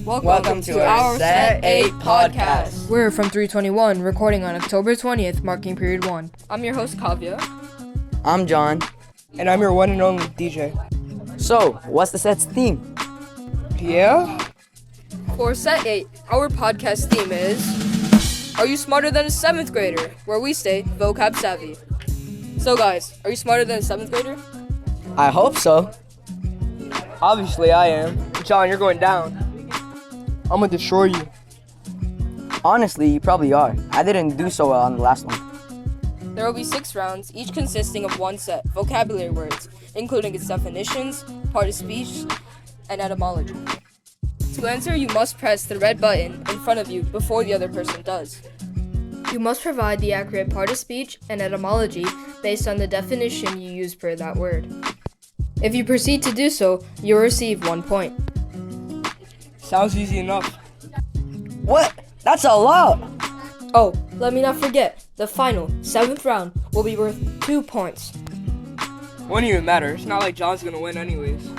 Welcome to our Set 8 podcast. We're from 321, recording on October 20th, marking period 1. I'm your host, Kavya. I'm John. And I'm your one and only DJ. So, what's the set's theme? Yeah? For Set 8, our podcast theme is Are You Smarter Than a 7th Grader? Where we stay vocab savvy. So guys, are you smarter than a 7th grader? I hope so. Obviously I am. John, you're going down. I'm gonna destroy you. Honestly, you probably are. I didn't do so well on the last one. There will be 6 rounds, each consisting of one set, vocabulary words, including its definitions, part of speech, and etymology. To answer, you must press the red button in front of you before the other person does. You must provide the accurate part of speech and etymology based on the definition you use per that word. If you proceed to do so, you'll receive 1 point. Sounds easy enough. What? That's a lot! Oh, let me not forget, the final, 7th round will be worth 2 points. Won't even matter. It's not like John's gonna win anyways.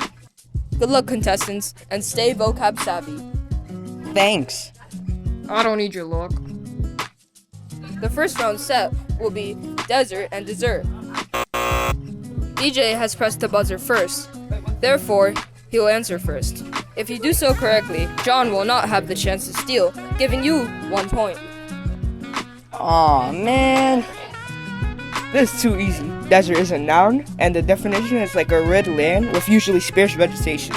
Good luck, contestants, and stay vocab savvy. Thanks. I don't need your luck. The first round set will be desert and dessert. DJ has pressed the buzzer first, therefore, he'll answer first. If you do so correctly, John will not have the chance to steal, giving you 1 point. Aw, man. This is too easy. Desert is a noun, and the definition is like a red land with usually sparse vegetation.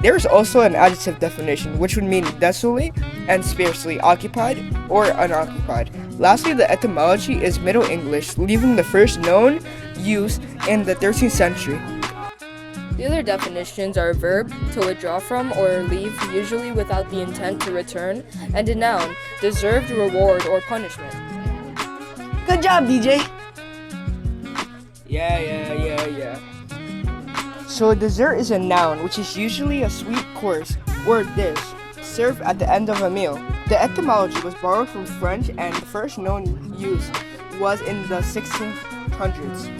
There is also an adjective definition, which would mean desolate and sparsely occupied or unoccupied. Lastly, the etymology is Middle English, leaving the first known use in the 13th century. The other definitions are a verb, to withdraw from or leave, usually without the intent to return, and a noun, deserved reward or punishment. Good job, DJ. Yeah. So a dessert is a noun, which is usually a sweet course or dish served at the end of a meal. The etymology was borrowed from French, and the first known use was in the 1600s.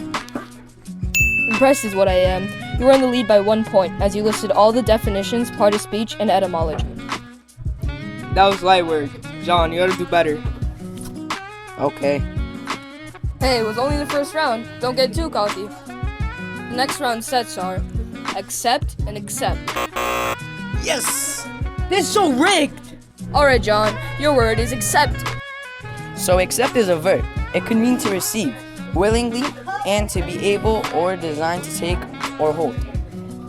Impressed is what I am. You are in the lead by 1 point, as you listed all the definitions, part of speech, and etymology. That was light work. John, you gotta do better. Okay. Hey, it was only the first round. Don't get too cocky. The next round sets are accept and accept. Yes! This is so rigged! Alright, John, your word is accept. So accept is a verb. It could mean to receive, willingly, and to be able or designed to take or hold.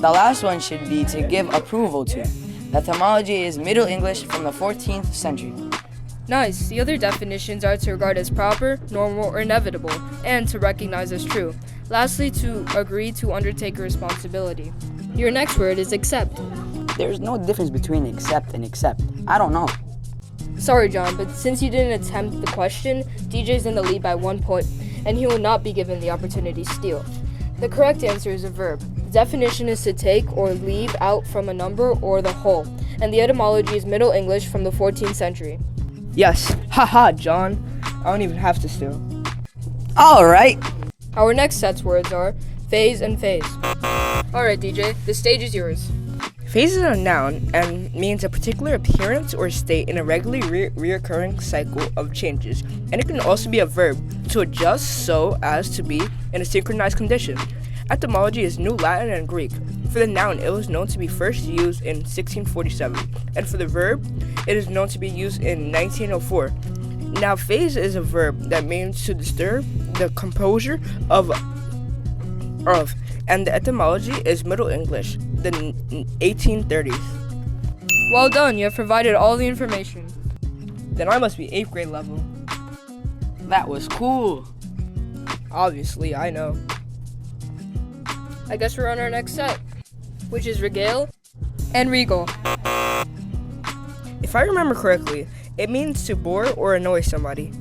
The last one should be to give approval to. The etymology is Middle English from the 14th century. Nice. The other definitions are to regard as proper, normal, or inevitable, and to recognize as true. Lastly, to agree to undertake a responsibility. Your next word is accept. There's no difference between accept and accept. I don't know. Sorry, John, but since you didn't attempt the question, DJ's in the lead by 1 point, and he will not be given the opportunity to steal. The correct answer is a verb. The definition is to take or leave out from a number or the whole, and the etymology is Middle English from the 14th century. Yes. Haha, John. I don't even have to steal. Alright. Our next set's words are phase and phase. Alright, DJ, the stage is yours. Phase is a noun and means a particular appearance or state in a regularly reoccurring cycle of changes, and it can also be a verb, to adjust so as to be in a synchronized condition. Etymology is New Latin and Greek. For the noun, it was known to be first used in 1647, and for the verb, it is known to be used in 1904. Now, phase is a verb that means to disturb the composure of, and the etymology is Middle English, the 1830s. Well done, you have provided all the information. Then I must be 8th grade level. That was cool. Obviously, I know. I guess we're on our next set, which is regale and regal. If I remember correctly, it means to bore or annoy somebody.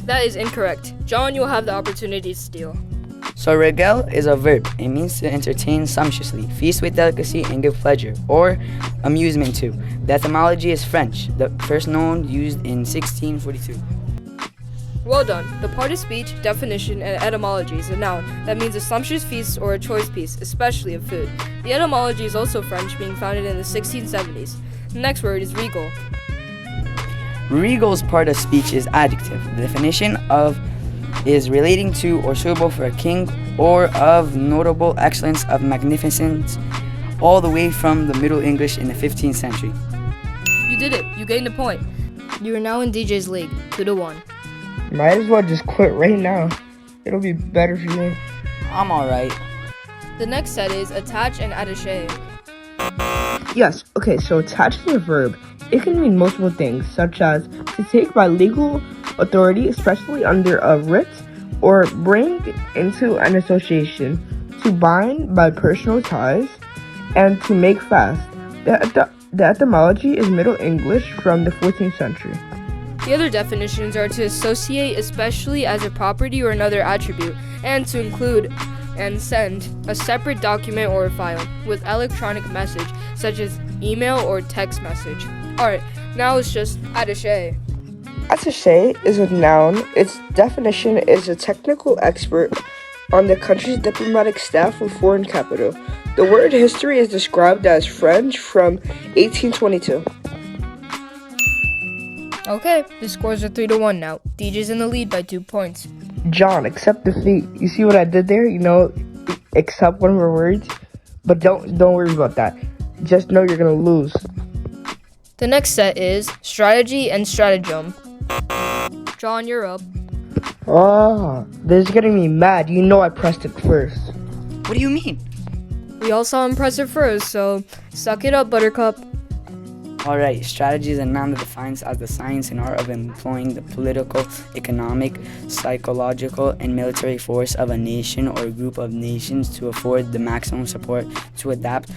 That is incorrect. John, you'll have the opportunity to steal. So regale is a verb. It means to entertain sumptuously, feast with delicacy, and give pleasure or amusement to. The etymology is French, the first known used in 1642. Well done. The part of speech, definition, and etymology is a noun that means a sumptuous feast or a choice piece, especially of food. The etymology is also French, being founded in the 1670s. Next word is regal. Regal's part of speech is adjective. The definition of is relating to or suitable for a king or of notable excellence of magnificence, all the way from the Middle English in the 15th century. You did it. You gained a point. You are now in DJ's league, 2-1. Might as well just quit right now. It'll be better for you. I'm alright. The next set is attach and attaché. Yes, okay, so attach is a verb. It can mean multiple things, such as to take by legal authority, especially under a writ, or bring into an association, to bind by personal ties, and to make fast. The etymology is Middle English from the 14th century. The other definitions are to associate especially as a property or another attribute, and to include and send a separate document or a file with electronic message, such as email or text message. Alright, now it's just attaché. Attaché is a noun. Its definition is a technical expert on the country's diplomatic staff or foreign capital. The word history is described as French from 1822. Okay, the scores are 3-1 now. DJ's in the lead by 2 points. John, accept defeat. You see what I did there? You know, accept one of our words. But don't worry about that. Just know you're gonna lose. The next set is strategy and stratagem. John, you're up. Oh, this is getting me mad. You know I pressed it first. What do you mean? We all saw him press it first, so suck it up, Buttercup. Alright, strategy is a noun that defines as the science and art of employing the political, economic, psychological, and military force of a nation or group of nations to afford the maximum support to adapt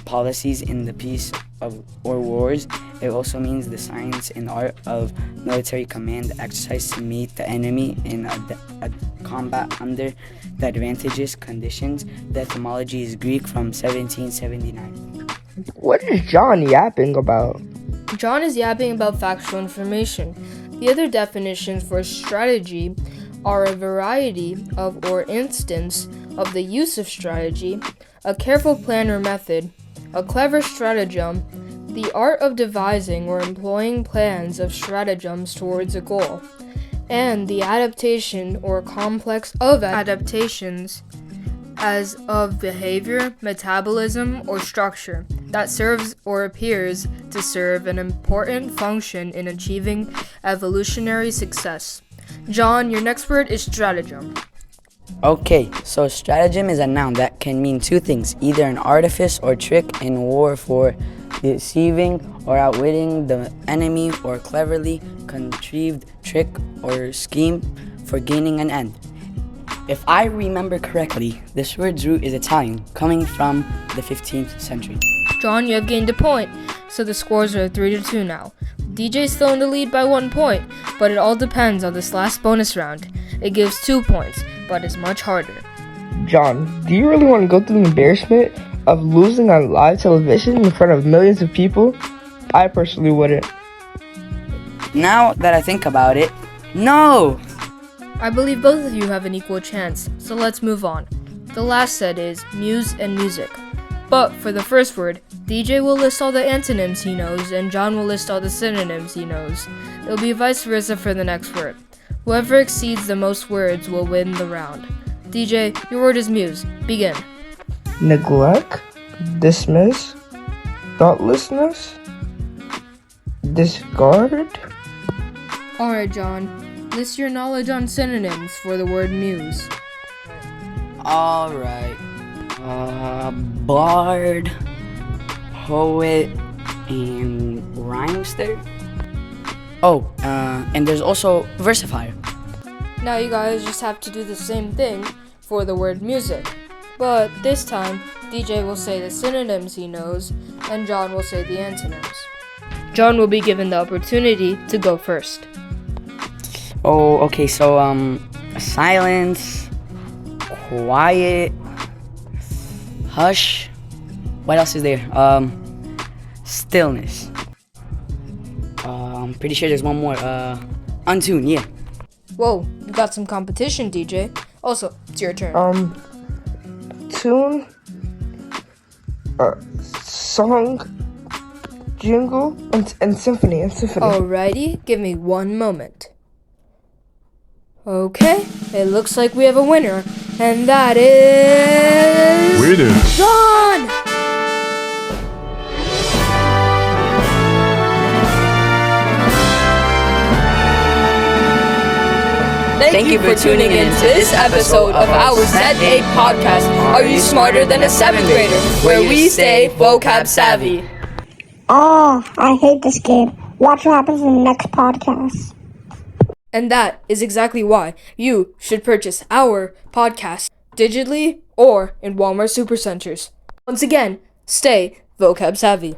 policies in the peace of or wars. It also means the science and art of military command exercised to meet the enemy in a combat under the advantageous conditions. The etymology is Greek from 1779. What is John yapping about? John is yapping about factual information. The other definitions for strategy are a variety of or instance of the use of strategy, a careful plan or method, a clever stratagem, the art of devising or employing plans of stratagems towards a goal, and the adaptation or complex of adaptations as of behavior, metabolism, or structure that serves or appears to serve an important function in achieving evolutionary success. John, your next word is stratagem. Okay, so stratagem is a noun that can mean two things, either an artifice or trick in war for deceiving or outwitting the enemy, or cleverly contrived trick or scheme for gaining an end. If I remember correctly, this word's root is Italian, coming from the 15th century. John, you have gained a point, so the scores are 3-2 now. DJ's still in the lead by 1 point, but it all depends on this last bonus round. It gives 2 points, but it's much harder. John, do you really want to go through the embarrassment of losing on live television in front of millions of people? I personally wouldn't. Now that I think about it, no! I believe both of you have an equal chance, so let's move on. The last set is muse and music. But for the first word, DJ will list all the antonyms he knows, and John will list all the synonyms he knows. It'll be vice versa for the next word. Whoever exceeds the most words will win the round. DJ, your word is muse. Begin. Neglect, dismiss, thoughtlessness, discard. Alright, John. List your knowledge on synonyms for the word muse. Alright. Bard, poet, and rhymester. Oh, and there's also versifier. Now you guys just have to do the same thing for the word music. But this time, DJ will say the synonyms he knows, and John will say the antonyms. John will be given the opportunity to go first. Oh, okay, so, silence, quiet, hush. What else is there? Stillness. I'm pretty sure there's one more. Untune, yeah. Whoa, you got some competition, DJ. Also, it's your turn. Tune, song, jingle, and symphony. Alrighty, give me one moment. Okay, it looks like we have a winner, and that is... Winner! John! Thank you for tuning in to this episode of our Set 8 podcast, Are You Smarter Than a 7th Grader? Where we stay vocab savvy. Oh, I hate this game. Watch what happens in the next podcast. And that is exactly why you should purchase our podcast digitally or in Walmart Supercenters. Once again, stay vocab savvy.